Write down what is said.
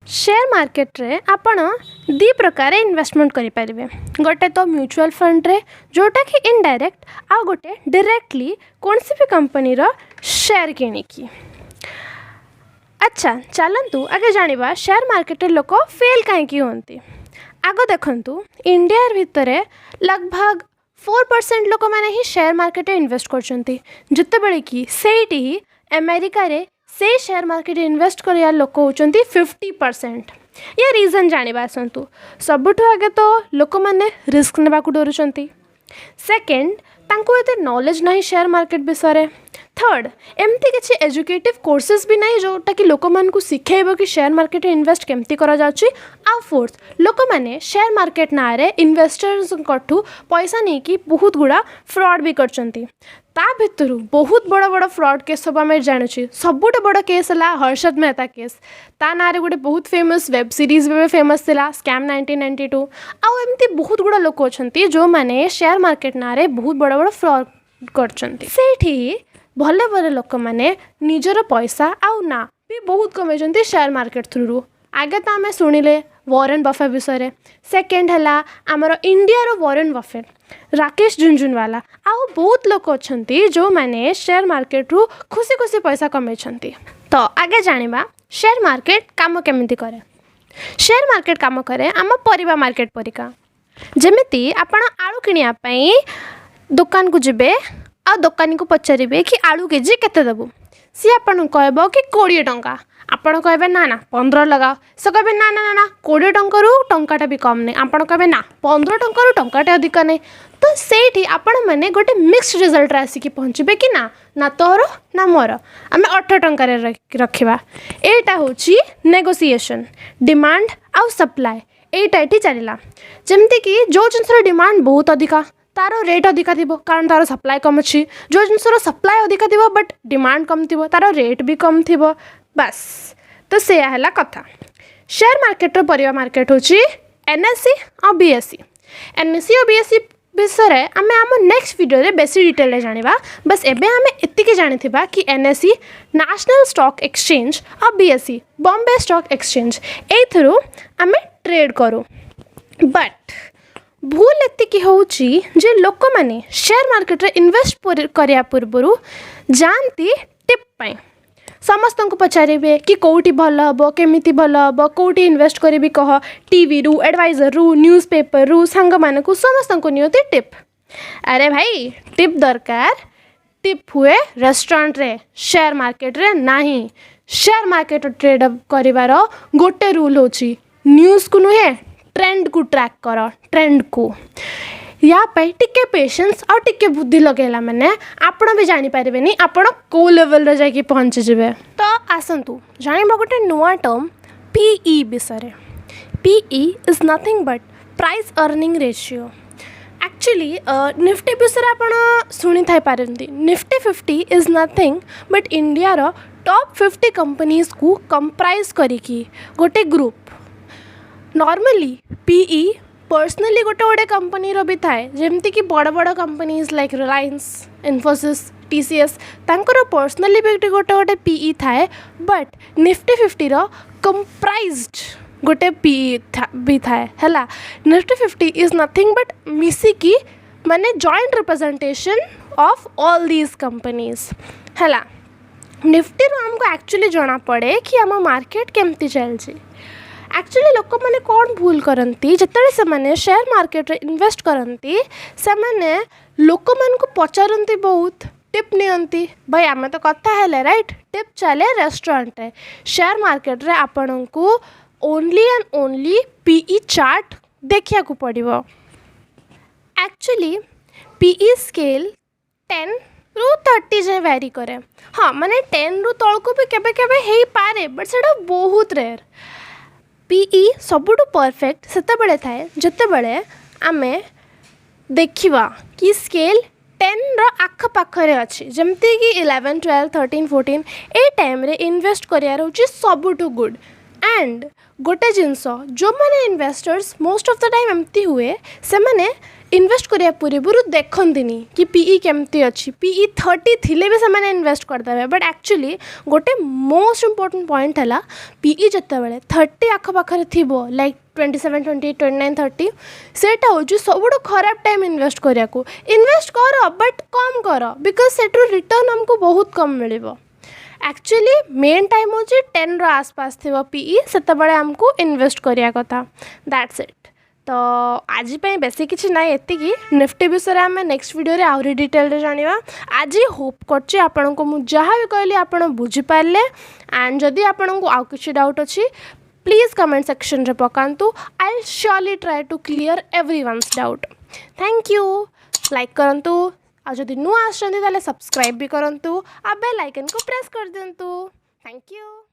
Share market रे आपण दी प्रकार इन्वेस्टमेंट करि परिबे। गोटे तो म्यूचुअल फंड रे जोटा कि इनडायरेक्ट आ गोटे डायरेक्टली कोनसी भी कंपनी रो शेयर किनिकी। अच्छा चलंतु आगे जानिबा शेयर मार्केट रे लोक फेल काहेकि होंती। आगो देखंतु इंडिया भितरे लगभग 4% लोक माने ही शेयर मार्केट रे इन्वेस्ट करछंती, जितेबेले कि सेठी ही अमेरिका रे से शेयर मार्केट इन्वेस्ट करिया लोक होचंती 50%। ये रीजन जानिबा आसंतु। सबुठु आगे तो लोक माने रिस्क नेबा को डरुचंती। सेकेंड तांको एते नॉलेज नहीं शेयर मार्केट विषय। थर्ड एमती किसी एजुकेटिव कोर्सेस भी नहीं जोटा कि लोक मान को शिखेब कि शेयर मार्केट इन्वेस्ट केमती करा जाउची। आ फोर्थ लोक माने शेयर मार्केट ना रे इन्वेस्टर्स कठू पैसा नहीं कि बहुत गुड़ा फ्रॉड भी करचंती। ता भितरु बहुत बड़ बड़ फ्रॉड केस सब आम जानुची। सबुठ बड़ केस है हर्षद मेहता केस। ता ना रे गोटे बहुत फेमस वेब सीरीज भी फेमस थिला स्कैम 1992। आउ एमती बहुत गुड़ा लोक अछंती जो माने शेयर मार्केट ना रे बहुत बड़ बड़ फ्रॉड करचंती। सेठी भले भले लोक मैंने निजर पैसा आउ ना भी बहुत कमेजंती शेयर मार्केट थ्रू। आगे तो आम शुणिले वॉरेन बफेट विषय। सेकेंड है आमर इंडिया रो वॉरेन बफेट, राकेश झुनझुनवाला आउ बहुत लोक अछंती जो माने शेयर मार्केट रू खुशी खुशी पैसा कमेछंती। तो आगे जानिबा शेयर मार्केट काम केमिति करे। शेयर मार्केट काम करे आम परिबा मार्केट परिका। जेमिति आपण आलू किनिया पई दुकान को जिबे आ दुकानी को पचारे कि आलू केजी केते देबू। सी आपन कहब कि 20 टंका। आपन कहबे ना ना 15 लगाओ। से कहबे ना ना ना 20 टंका रू टंकाटा भी कम नहीं। आपन कहबे ना 15 टंका रू टंकाटा अधिक नहीं। तो सेठी आपण माने गोटे मिक्स्ड रिजल्ट आसी कि पहुँचे कि ना ना तोर ना मोर आम 8 टंका रखा। एटा होची नेगोशिएशन डिमांड आउ सप्लाई। एटा एठी चलला जेमती कि जो जिनसर डिमांड बहुत अधिका तार रेट अधिका थी कारण तार सप्लाई कम अच्छी। जो जिनसर सप्लाई अधिका थी बट डिमांड कम थी तार रेट भी कम थी। बस तो से है कथा। शेयर मार्केट रो परिवा मार्केट होची एनएससी और बीएससी। एनएससी और बीएससी विषय आम आम नेक्स्ट वीडियो रे बेसी डिटेल रे जानिबा। बस एबे आम एतिके जानिथिबा कि एनएससी नेशनल स्टॉक एक्सचेंज और BSc Bombay stock exchange A through आम ट्रेड करूँ। बट भूल एतिकी होची जे लोक माने शेयर मार्केट रे इन्वेस्ट करिया पूर्वरु जानती टिप पाई। समस्त को पचारे कि कौटी भल हम केमिति भल हम कौटी इन्वेस्ट करी कह टीवी रु एडवाइजर रु न्यूज पेपर रु सांग मान को समस्त को नियति टिप। अरे भाई टिप दरकार टिप हुए रेस्टोरेंट रे शेयर मार्केट रे नहीं। शेयर मार्केट ट्रेड करिवार गोटे रूल होची न्यूज को नुहे ट्रेंड को ट्रैक कर। ट्रेंड को या टिके पेशेंस और टिके बुद्धि लगेला मैंने आपण भी जानी पारे आपण को लेवल रे जाके पहुँची जिवे। तो आसंतु जानिबा गोटे नुआ टर्म पीई विषय। PE is nothing but price earning ratio. Actually Nifty विषय आपण शुणी थाई पारंती। Nifty 50 is nothing but India रो टॉप 50 कंपनीज को कंप्राइज करिकी गोटे ग्रुप। नॉर्मली पीई पर्सनली गोटे गोटे कंपनी रो भी थाए जेमती कि बड़ बड़ companies like Reliance Infosys TCS तांकर पर्सनली भी गोटे गोटे पीई थाए। बट निफ्टी 50 रो कंप्राइज्ड गोटे पीई भी थाए हैला। निफ्टी 50 इज नथिंग बट मिसिकी माने joint representation of all these companies हैला। निफ्टी रो हमको एक्चुअली जाना पड़े कि आम मार्केट केमती चलची। एक्चुअली लोक मैंने कौन भूल करती जिते से मैंने शेयर मार्केट रे इन्वेस्ट करती से मैंने लोक मान को पचारती बहुत टिप नियंती। भाई आम तो कथा है राइट टिप चले रेस्टोरेंट रे। शेयर मार्केट रे आपण को only and only PE chart देखिया को पड़िबो। एक्चुअली पीई स्केल 10 रु 30 जाए वेरी करे। हाँ माने 10 रु तल को भी केबे केबे हेई पारे बट सेटा बहुत रेयर। पीई सबुठु परफेक्ट सेतेबेले थाए जेतेबेले आमे देखिबा कि स्केल 10 रो आख पाखरे अछि जेमती कि 11 12 13 14 ए टाइम रे इन्वेस्ट करियार होची सबुठु गुड। एंड गोटे जिनस जो माने investors most of the time एमती हुए से माने इन्वेस्ट करिया पूर्व देखंतिनी कि पीई केमती अच्छी पीई 30 थिले भी से इन्वेस्ट करदे बट एक्चुअली गोटे मोस्ट इम्पोर्टेंट पॉइंट है पीई जिते बड़े 30 आखपाखे थी लाइक 27 28 29 30 सेटा हूँ सब खराब टाइम इन्वेस्ट करिया को इन्वेस्ट कर बट कम कर बिकज सेठू रिटर्न हमको बहुत कम मिल एक्चुअली मेन टाइम हूँ 10 आसपास थी पीई से हमको इन्वेस्ट करिया कथा दैट्स इट। तो आज बेसी किसी ना एतिकी निफ्टी विषय में आम नेक्स्ट वीडियो आहरी डिटेल जाना आज होप करछि आपन को मु जहाँ भी कहली आपन बुझीपारे एंड जदि आपन को आउ किसी डाउट अच्छी प्लीज कमेंट सेक्शन रे पकांतु I will surely try to clear everyone's doubt. Thank you like करंतु आ जदि नुआ आछंती ताले सब्सक्राइब भी करंतु आ बेल आइकन को प्रेस कर दिंतु। Thank you.